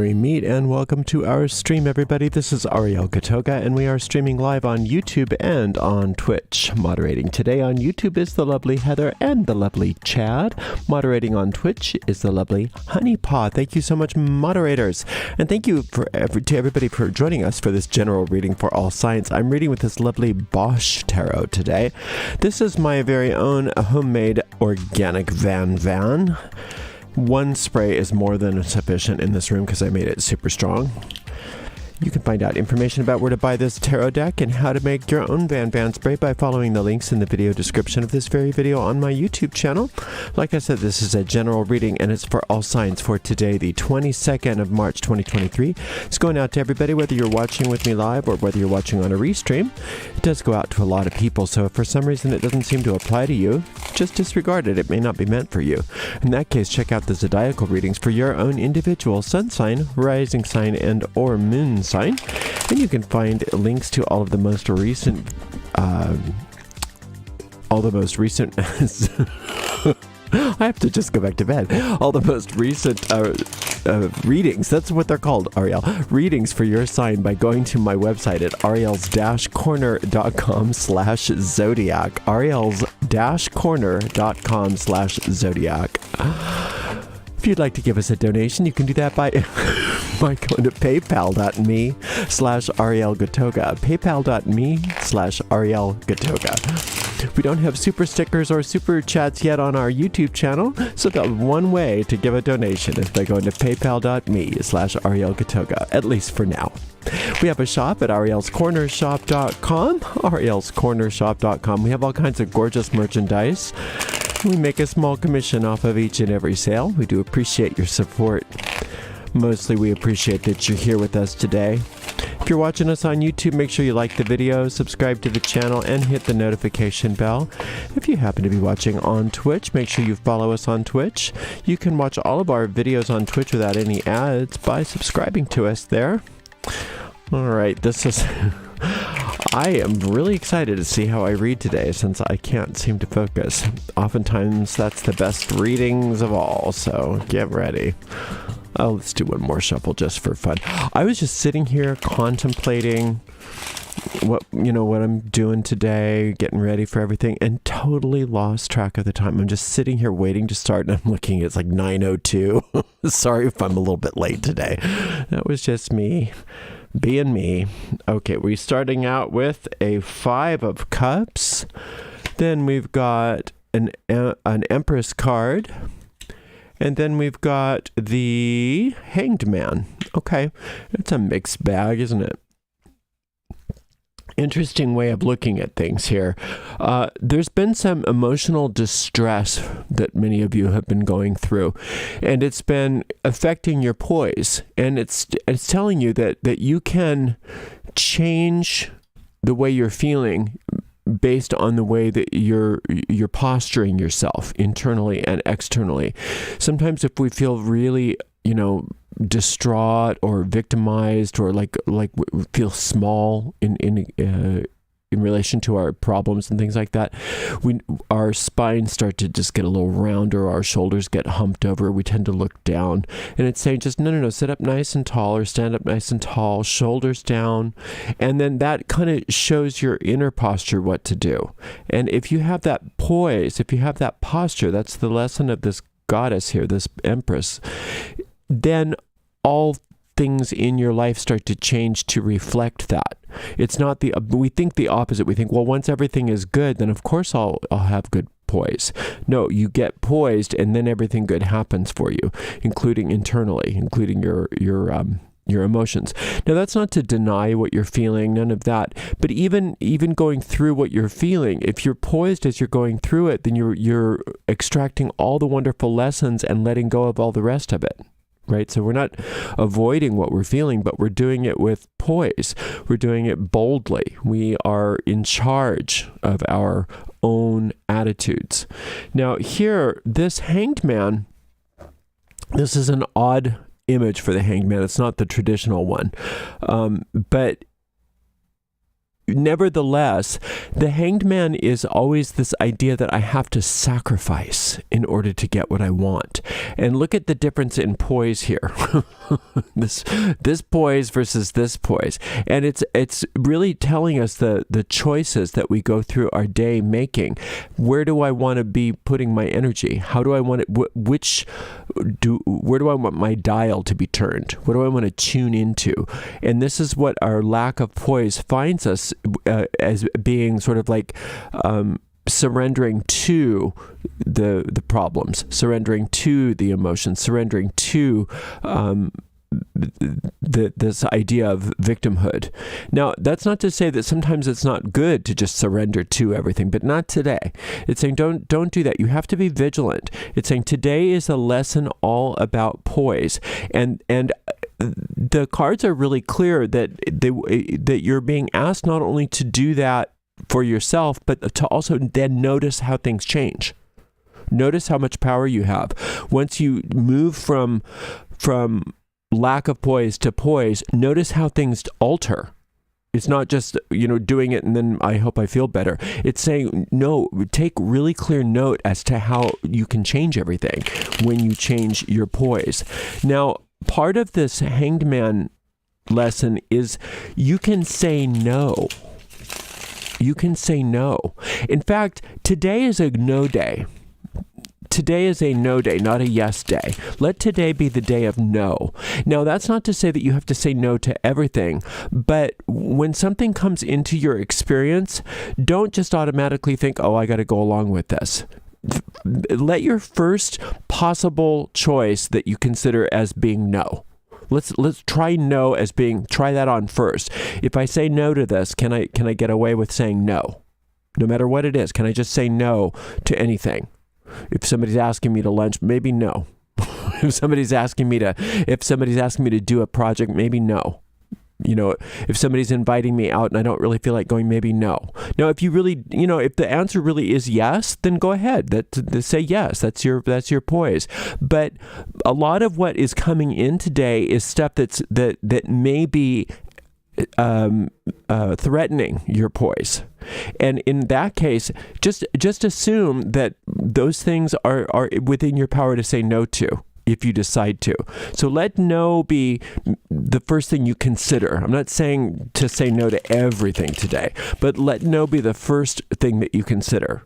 we meet, and welcome to our stream, everybody. This is Ariel Gatoga, and we are streaming live on YouTube and on Twitch. Moderating today on YouTube is the lovely Heather and the lovely Chad. Moderating on Twitch is the lovely Honey Paw. Thank you so much, moderators, and thank you to everybody for joining us for this general reading for all science. I'm reading with this lovely Bosch tarot today. This is my very own homemade organic Van. One spray is more than sufficient in this room because I made it super strong. You can find out information about where to buy this tarot deck and how to make your own Van spray by following the links in the video description of this very video on my YouTube channel. Like I said, this is a general reading and it's for all signs for today, the 22nd of March 2023. It's going out to everybody, whether you're watching with me live or whether you're watching on a restream. It does go out to a lot of people, so if for some reason it doesn't seem to apply to you, just disregard it. It may not be meant for you. In that case, check out the zodiacal readings for your own individual sun sign, rising sign, and or moon sign, and you can find links to all of the most recent I have to just go back to bed. All the most recent readings, that's what they're called, Ariel, readings for your sign by going to my website at ariels-corner.com/zodiac, ariels-corner.com/zodiac. If you'd like to give us a donation, you can do that by going to paypal.me/Ariel Gatoga, paypal.me/Ariel Gatoga. We don't have super stickers or super chats yet on our YouTube channel, so the one way to give a donation is by going to paypal.me/Ariel Gatoga, at least for now. We have a shop at arielscornershop.com, arielscornershop.com. We have all kinds of gorgeous merchandise. We make a small commission off of each and every sale. We do appreciate your support. Mostly we appreciate that you're here with us today. If you're watching us on YouTube, make sure you like the video, subscribe to the channel, and hit the notification bell. If you happen to be watching on Twitch, make sure you follow us on Twitch. You can watch all of our videos on Twitch without any ads by subscribing to us there. Alright, this is... I am really excited to see how I read today since I can't seem to focus. Oftentimes that's the best readings of all, so get ready. Oh, let's do one more shuffle just for fun. I was just sitting here contemplating what I'm doing today, getting ready for everything, and totally lost track of the time. I'm just sitting here waiting to start, and I'm looking, it's like 9:02. Sorry if I'm a little bit late today. That was just me being me. Okay, we're starting out with a 5 of Cups. Then we've got an Empress card. And then we've got the Hanged Man. Okay, it's a mixed bag, isn't it? Interesting way of looking at things here. There's been some emotional distress that many of you have been going through, and it's been affecting your poise, and it's telling you that you can change the way you're feeling based on the way that you're posturing yourself internally and externally. Sometimes if we feel really, distraught or victimized or like feel small in relation to our problems and things like that, our spines start to just get a little rounder, our shoulders get humped over, we tend to look down, and it's saying just no, sit up nice and tall, or stand up nice and tall, shoulders down, and then that kind of shows your inner posture what to do. And if you have that poise, if you have that posture, that's the lesson of this goddess here, this Empress, then all things in your life start to change to reflect that. It's not we think the opposite. We think, well, once everything is good, then of course I'll have good poise. No, you get poised and then everything good happens for you, including internally, including your emotions. Now, that's not to deny what you're feeling, none of that. But even going through what you're feeling, if you're poised as you're going through it, then you're extracting all the wonderful lessons and letting go of all the rest of it. Right? So we're not avoiding what we're feeling, but we're doing it with poise. We're doing it boldly. We are in charge of our own attitudes. Now here, this Hanged Man, this is an odd image for the Hanged Man. It's not the traditional one. But nevertheless, the Hanged Man is always this idea that I have to sacrifice in order to get what I want. And look at the difference in poise here. this poise versus this poise. And it's really telling us the choices that we go through our day making. Where do I want to be putting my energy? How do I want it? Where do I want my dial to be turned? What do I want to tune into? And this is what our lack of poise finds us as being sort of like surrendering to the problems, surrendering to the emotions, surrendering to this idea of victimhood. Now, that's not to say that sometimes it's not good to just surrender to everything, but not today. It's saying don't do that. You have to be vigilant. It's saying today is a lesson all about poise, and the cards are really clear that you're being asked not only to do that for yourself, but to also then notice how things change. Notice how much power you have. Once you move from lack of poise to poise, notice how things alter. It's not just, doing it and then I hope I feel better. It's saying, no, take really clear note as to how you can change everything when you change your poise. Now, part of this Hanged Man lesson is you can say no. You can say no. In fact, today is a no day. Today is a no day, not a yes day. Let today be the day of no. Now, that's not to say that you have to say no to everything, but when something comes into your experience, don't just automatically think, oh, I got to go along with this. Let your first possible choice that you consider as being no. Let's try no as being, try that on first. If I say no to this, can I get away with saying no? No matter what it is, can I just say no to anything? If somebody's asking me to lunch, maybe no. If somebody's asking me to do a project, maybe no. If somebody's inviting me out and I don't really feel like going, maybe no. Now, if you really, if the answer really is yes, then go ahead. Say yes. That's your poise. But a lot of what is coming in today is stuff that may be threatening your poise. And in that case, just assume that those things are within your power to say no to, if you decide to. So let no be the first thing you consider. I'm not saying to say no to everything today, but let no be the first thing that you consider.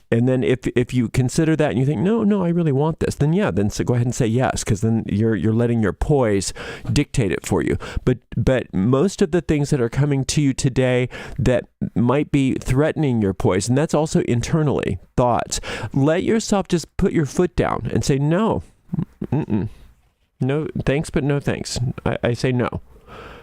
And then if you consider that and you think, no, I really want this, then so go ahead and say yes, because then you're letting your poise dictate it for you. But most of the things that are coming to you today that might be threatening your poise, and that's also internally, thoughts, let yourself just put your foot down and say no. No thanks, but no thanks. I say no.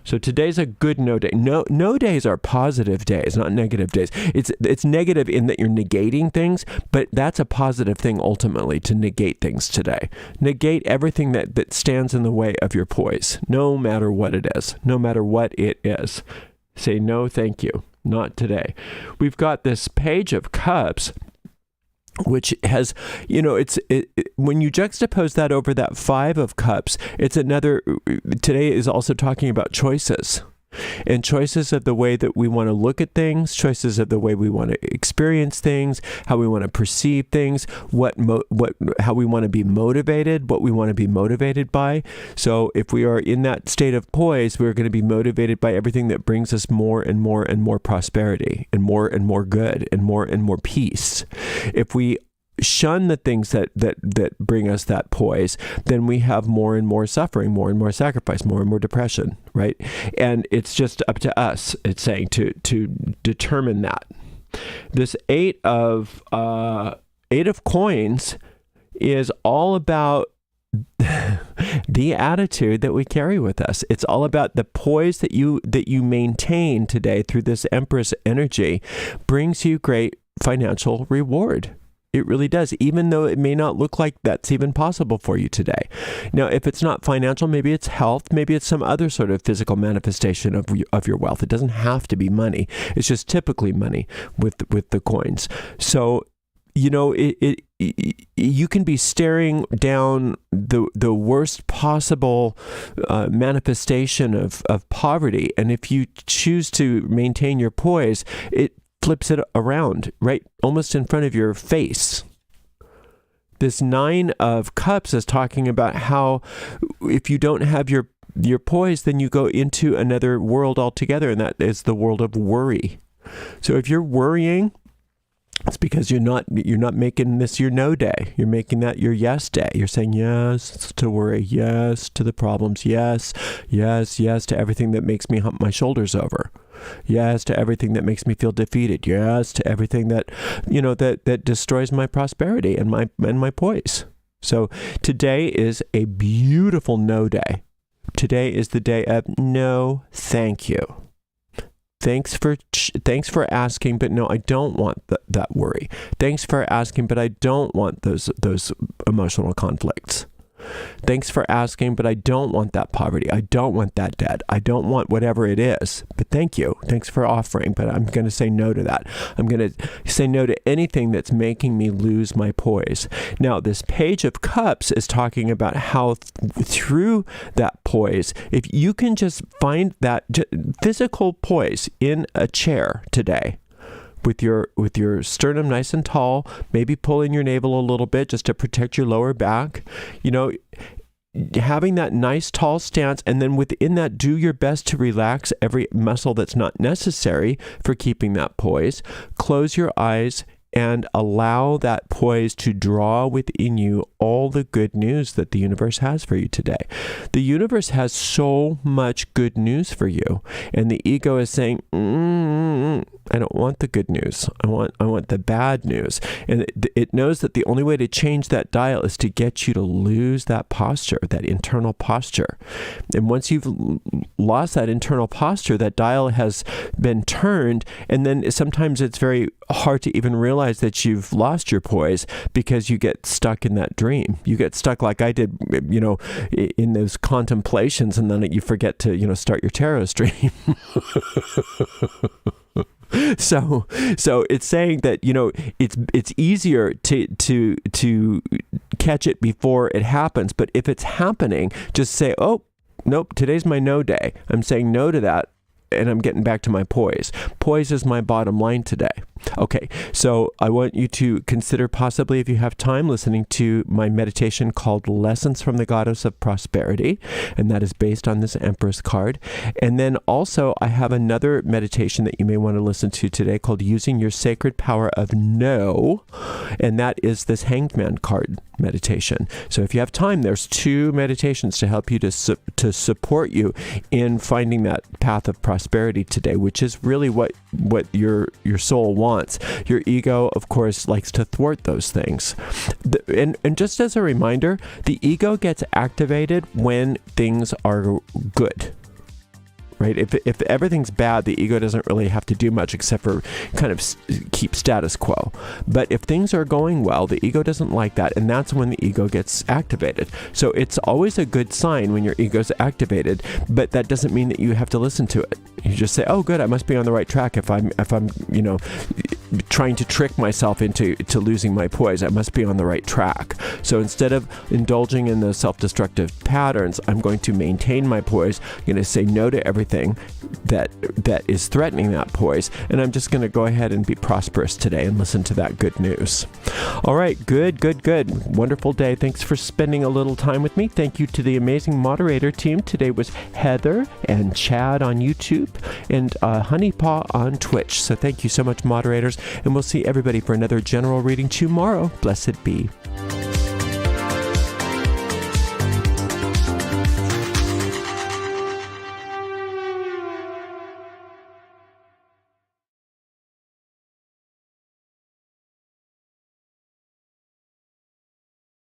So today's a good no day. No days are positive days, not negative days. It's negative in that you're negating things, but that's a positive thing ultimately, to negate things today. Negate everything that stands in the way of your poise, no matter what it is. No matter what it is. Say no, thank you. Not today. We've got this Page of Cups, which has, when you juxtapose that over that Five of Cups, it's another, today is also talking about choices. And choices of the way that we want to look at things, choices of the way we want to experience things, how we want to perceive things, how we want to be motivated, what we want to be motivated by. So if we are in that state of poise, we're going to be motivated by everything that brings us more and more and more prosperity, and more good, and more peace. If we shun the things that bring us that poise, then we have more and more suffering, more and more sacrifice, more and more depression, right? And it's just up to us, it's saying, to determine that. This eight of coins is all about the attitude that we carry with us. It's all about the poise that you maintain today through this Empress energy brings you great financial reward. It really does, even though it may not look like that's even possible for you today. Now, if it's not financial, maybe it's health, maybe it's some other sort of physical manifestation of your wealth. It doesn't have to be money. It's just typically money with the coins. So, you can be staring down the worst possible manifestation of poverty. And if you choose to maintain your poise, it flips it around, right? Almost in front of your face. This 9 of Cups is talking about how if you don't have your poise, then you go into another world altogether, and that is the world of worry. So if you're worrying, it's because you're not making this your no day. You're making that your yes day. You're saying yes to worry, yes to the problems, yes to everything that makes me hump my shoulders over. Yes to everything that makes me feel defeated. Yes to everything that that destroys my prosperity and my poise. So today is a beautiful no day. Today is the day of no, thank you. Thanks for asking, but no, I don't want that worry. Thanks for asking, but I don't want those emotional conflicts. Thanks for asking, but I don't want that poverty. I don't want that debt. I don't want whatever it is. But thank you. Thanks for offering, but I'm going to say no to that. I'm going to say no to anything that's making me lose my poise. Now, this Page of Cups is talking about how through that poise, if you can just find that physical poise in a chair today, with your sternum nice and tall, maybe pulling your navel a little bit just to protect your lower back, having that nice tall stance, and then within that, do your best to relax every muscle that's not necessary for keeping that poise. Close your eyes and allow that poise to draw within you all the good news that the universe has for you today. The universe has so much good news for you, and the ego is saying, I don't want the good news. I want the bad news. And it knows that the only way to change that dial is to get you to lose that posture, that internal posture. And once you've lost that internal posture, that dial has been turned, and then sometimes it's very hard to even realize that you've lost your poise because you get stuck in that dream. You get stuck like I did, in those contemplations, and then you forget to, start your tarot stream. So it's saying that, it's easier to catch it before it happens. But if it's happening, just say, oh, nope, today's my no day. I'm saying no to that, and I'm getting back to my poise. Poise is my bottom line today. Okay, so I want you to consider possibly, if you have time, listening to my meditation called Lessons from the Goddess of Prosperity, and that is based on this Empress card. And then also I have another meditation that you may want to listen to today called Using Your Sacred Power of No, and that is this Hanged Man card meditation. So if you have time, there's 2 meditations to help you to support you in finding that path of prosperity today, which is really what your soul wants. Your ego, of course, likes to thwart those things. And just as a reminder, the ego gets activated when things are good. Right? If everything's bad, the ego doesn't really have to do much except for kind of keep status quo. But if things are going well, the ego doesn't like that, and that's when the ego gets activated. So it's always a good sign when your ego's activated, but that doesn't mean that you have to listen to it. You just say, "Oh, good, I must be on the right track. If I'm trying to trick myself into losing my poise, I must be on the right track." So instead of indulging in the self-destructive patterns, I'm going to maintain my poise. I'm going to say no to everything that is threatening that poise, and I'm just going to go ahead and be prosperous today and listen to that good news. All right, good. Wonderful day. Thanks for spending a little time with me. Thank you to the amazing moderator team. Today was Heather and Chad on YouTube and Honeypaw on Twitch. So thank you so much, moderators, and we'll see everybody for another general reading tomorrow. Blessed be.